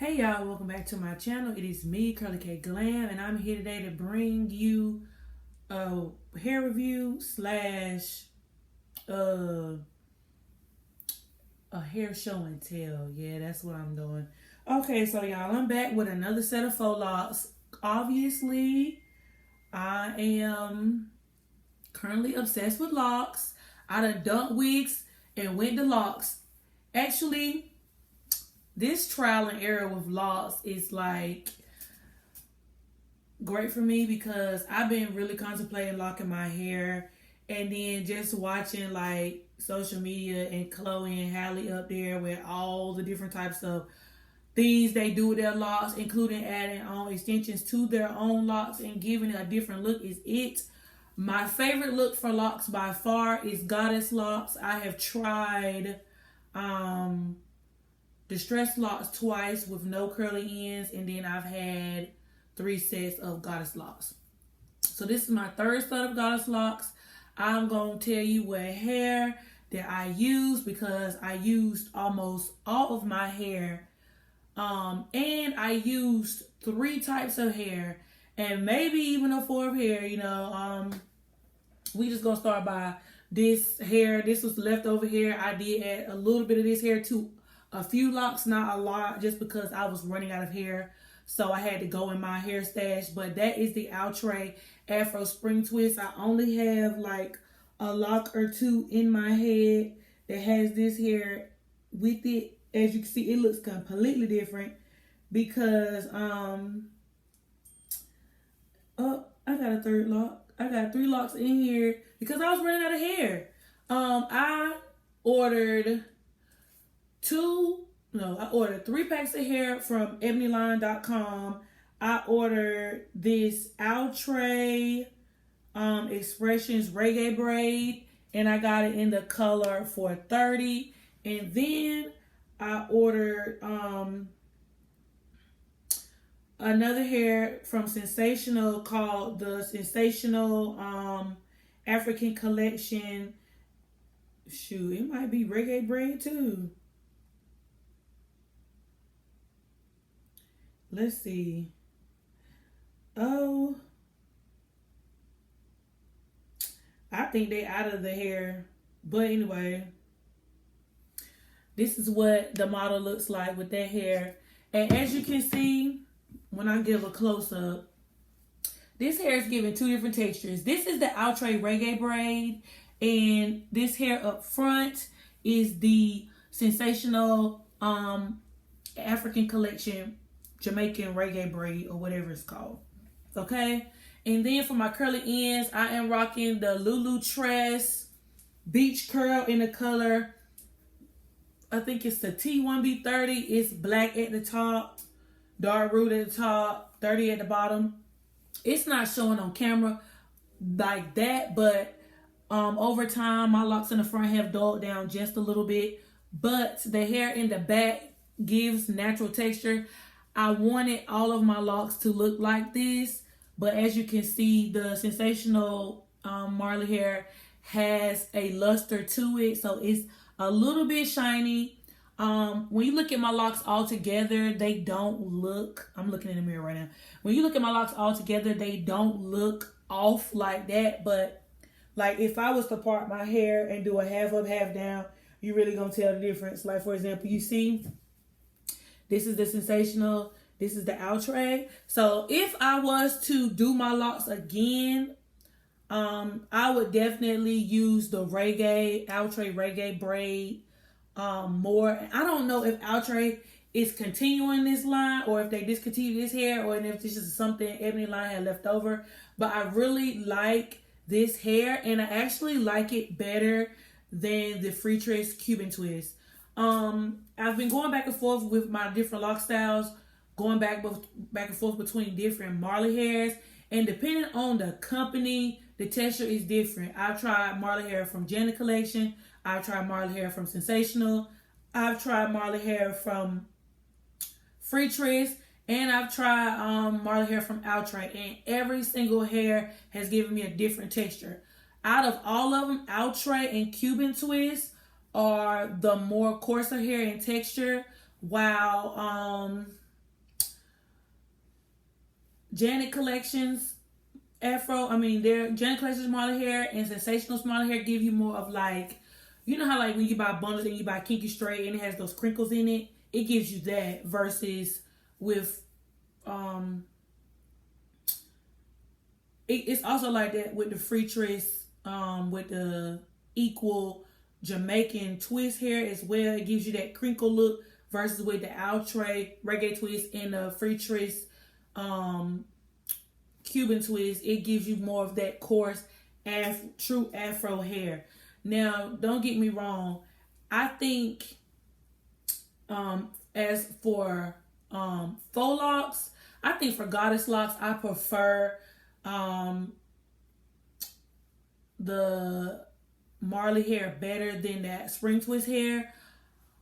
Hey y'all, welcome back to my channel. It is me, Curly K Glam, and I'm here today to bring you a hair review slash a hair show and tell. Yeah, that's what I'm doing. Okay, so y'all, I'm back with another set of faux locks. Obviously, I am currently obsessed with locks. I done dumped wigs and went to locks. Actually, this trial and error with locks is like great for me because I've been really contemplating locking my hair, and then just watching like social media and Chloe and Halle up there with all the different types of things they do with their locks, including adding on extensions to their own locks and giving it a different look is it. My favorite look for locks by far is goddess locks. I have tried distressed locks twice with no curly ends, and then I've had 3 sets of goddess locks. So this is my third set of goddess locks. I'm going to tell you what hair that I used because I used almost all of my hair. And I used 3 types of hair and maybe even a 4th hair, you know. We just gonna start by this hair. This was leftover hair. I did add a little bit of this hair to a few locks, not a lot, just because I was running out of hair, so I had to go in my hair stash. But that is the Outre Afro Spring Twist. I only have like a lock or 2 in my head that has this hair with it. As you can see, it looks completely different because I got a 3rd lock. I got 3 locks in here because I was running out of hair. I ordered 3 packs of hair from ebonyline.com. I ordered this Outre Expressions Reggae Braid, and I got it in the color 430. And then I ordered another hair from Sensationnel called the Sensationnel African Collection. Shoot, it might be Reggae Braid too. Let's see. Oh, I think they out of the hair. But anyway, this is what the model looks like with that hair. And as you can see, when I give a close-up, this hair is giving 2 different textures. This is the Outre Reggae Braid, and this hair up front is the Sensationnel African Collection Jamaican Reggae Braid, or whatever it's called. Okay? And then for my curly ends, I am rocking the Lulutress Beach Curl in the color, I think it's the T1B30. It's black at the top, dark root at the top, 30 at the bottom. It's not showing on camera like that, but over time, my locks in the front have dulled down just a little bit, but the hair in the back gives natural texture. I wanted all of my locks to look like this, but as you can see, the Sensationnel Marley hair has a luster to it, so it's a little bit shiny. When you look at my locks all together, they don't look, I'm looking in the mirror right now. When you look at my locks all together, they don't look off like that, but like if I was to part my hair and do a half up, half down, you really gonna tell the difference. Like for example, you see, this is the Sensationnel, this is the Outre. So if I was to do my locks again, I would definitely use the Outre Reggae Braid more. I don't know if Outre is continuing this line or if they discontinued this hair or if this is something Ebony Line had left over. But I really like this hair, and I actually like it better than the Freetress Cuban Twist. I've been going back and forth with my different lock styles, going back and forth between different Marley hairs, and depending on the company, the texture is different. I've tried Marley hair from Janet Collection. I've tried Marley hair from Sensationnel. I've tried Marley hair from Freetress. And I've tried Marley hair from Outre. And every single hair has given me a different texture. Out of all of them, Outre and Cuban Twist are the more coarser hair in texture, while Janet Collections their Janet Collections Smaller Hair and Sensational Smaller Hair give you more of like, you know how like when you buy bundles and you buy Kinky Straight and it has those crinkles in it, it gives you that versus with it's also like that with the Freetress with the equal Jamaican twist hair as well. It gives you that crinkle look versus with the Outre Reggae twist and the Freetress Cuban twist. It gives you more of that coarse true afro hair. Now, don't get me wrong. I think as for faux locks, I think for goddess locks, I prefer the Marley hair better than that spring twist hair,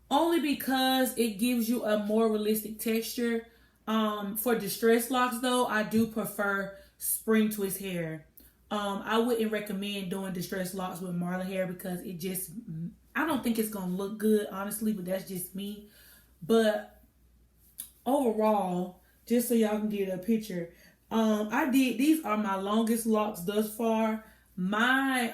only because it gives you a more realistic texture. For distressed locks though, I do prefer spring twist hair. I wouldn't recommend doing distressed locks with Marley hair because I don't think it's gonna look good, honestly, but that's just me. But overall, just so y'all can get a picture, these are my longest locks thus far. My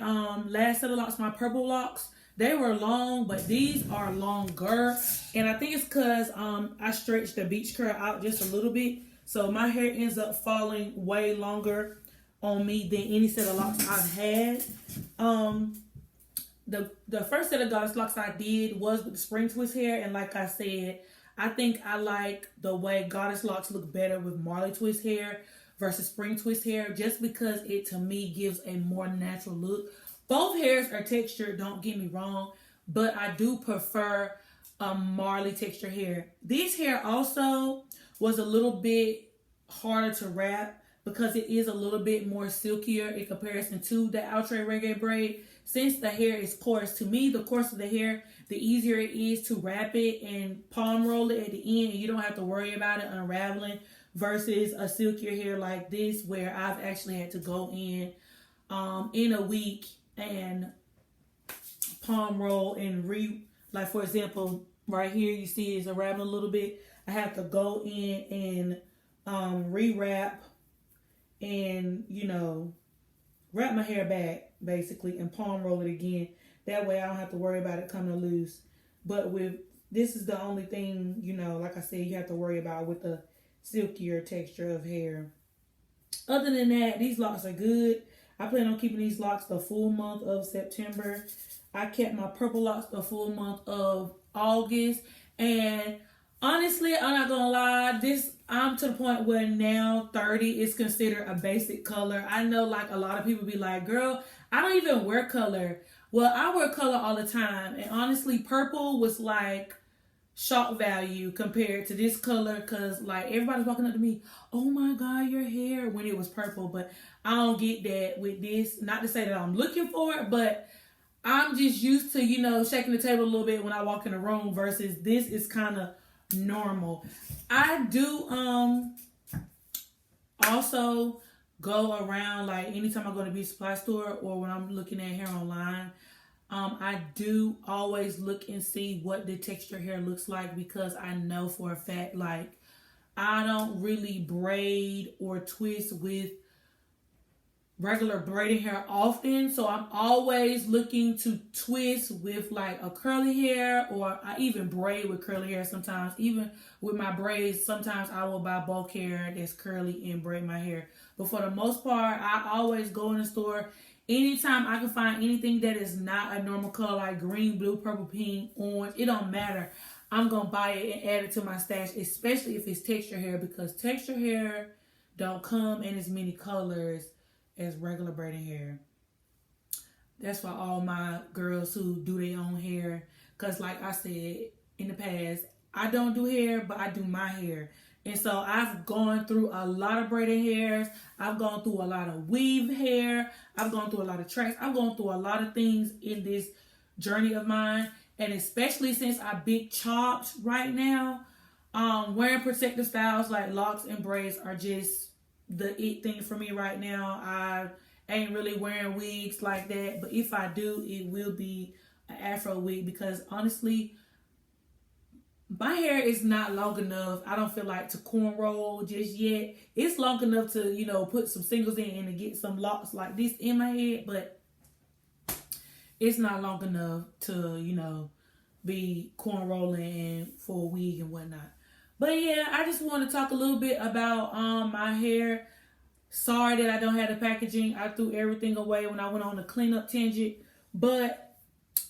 last set of locks, my purple locks, they were long, but these are longer. And I think it's because I stretched the beach curl out just a little bit. So my hair ends up falling way longer on me than any set of locks I've had. The first set of goddess locks I did was with the spring twist hair. And like I said, I think I like the way goddess locks look better with Marley twist hair versus spring twist hair, just because it to me gives a more natural look. Both hairs are textured, don't get me wrong, but I do prefer Marley texture hair. This hair also was a little bit harder to wrap because it is a little bit more silkier in comparison to the Outre Reggae Braid. Since the hair is coarse, to me, the coarser the hair, the easier it is to wrap it and palm roll it at the end, and you don't have to worry about it unraveling, versus a silkier hair like this where I've actually had to go in a week and palm roll and like for example, right here you see it's unraveling a little bit. I have to go in and rewrap and, you know, wrap my hair back basically and palm roll it again. That way I don't have to worry about it coming loose. But this is the only thing, you know, like I said, you have to worry about with the silkier texture of hair. Other than that, these locks are good. I plan on keeping these locks the full month of September. I kept my purple locks the full month of August. And honestly, I'm not gonna lie, I'm to the point where now 30 is considered a basic color. I know like a lot of people be like, girl, I don't even wear color. Well, I wear color all the time. And honestly, purple was like shock value compared to this color, because like everybody's walking up to me, oh my god, your hair, when it was purple. But I don't get that with this. Not to say that I'm looking for it, but I'm just used to, you know, shaking the table a little bit when I walk in the room versus this is kind of normal. I do also go around, like anytime I go to beauty supply store or when I'm looking at hair online, I do always look and see what the texture hair looks like, because I know for a fact, like, I don't really braid or twist with regular braiding hair often. So I'm always looking to twist with like a curly hair, or I even braid with curly hair sometimes. Even with my braids, sometimes I will buy bulk hair that's curly and braid my hair. But for the most part, I always go in the store. Anytime I can find anything that is not a normal color, like green, blue, purple, pink, orange, it don't matter. I'm going to buy it and add it to my stash, especially if it's texture hair, because texture hair don't come in as many colors as regular braiding hair. That's for all my girls who do their own hair. Because like I said in the past, I don't do hair, but I do my hair. And so I've gone through a lot of braided hairs. I've gone through a lot of weave hair. I've gone through a lot of tracks. I've gone through a lot of things in this journey of mine. And especially since I big chopped right now, wearing protective styles like locks and braids are just the it thing for me right now. I ain't really wearing wigs like that. But if I do, it will be an afro wig, because honestly, my hair is not long enough, I don't feel like, to cornroll just yet. It's long enough to, you know, put some singles in and get some locks like this in my head, but it's not long enough to, you know, be cornrolling for a wig and whatnot. But yeah, I just want to talk a little bit about my hair. Sorry that I don't have the packaging. I threw everything away when I went on a cleanup tangent. But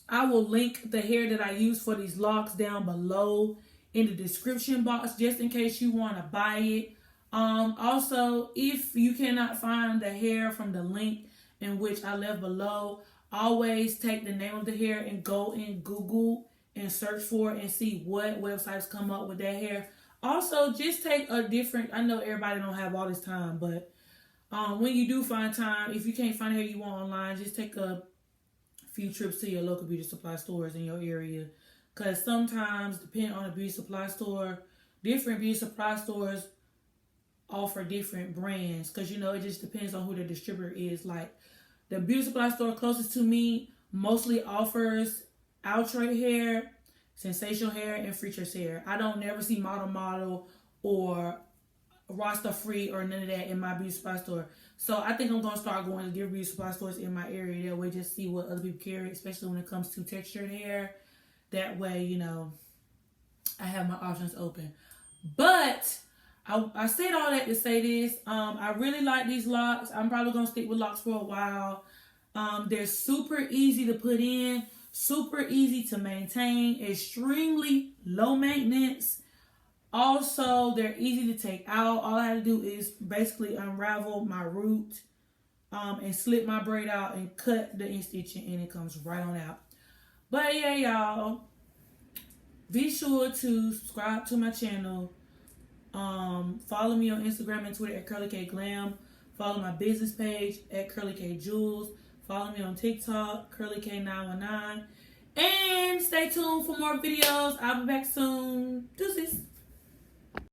I will link the hair that I use for these locks down below in the description box, just in case you want to buy it. Also, if you cannot find the hair from the link in which I left below, always take the name of the hair and go in Google and search for it and see what websites come up with that hair. Also, just take a different, I know everybody don't have all this time, but when you do find time, if you can't find hair you want online, just take a few trips to your local beauty supply stores in your area. Because sometimes, depending on the beauty supply store, different beauty supply stores offer different brands. Because, you know, it just depends on who the distributor is. Like, the beauty supply store closest to me mostly offers Outre hair, Sensational hair, and Freetress hair. I don't never see Model or Rasta Free or none of that in my beauty supply store. So I think I'm going to start going to different beauty supply stores in my area. That way, just see what other people carry, especially when it comes to textured hair. That way, you know, I have my options open. But I said all that to say this. I really like these locks. I'm probably going to stick with locks for a while. They're super easy to put in, super easy to maintain, extremely low maintenance. Also, they're easy to take out. All I have to do is basically unravel my root and slip my braid out and cut the end stitching, and it comes right on out. But yeah, y'all, be sure to subscribe to my channel. Follow me on Instagram and Twitter at kurlykayglam. Follow my business page at kurlykayjewels. Follow me on TikTok, kurlykay919. And stay tuned for more videos. I'll be back soon. Deuces.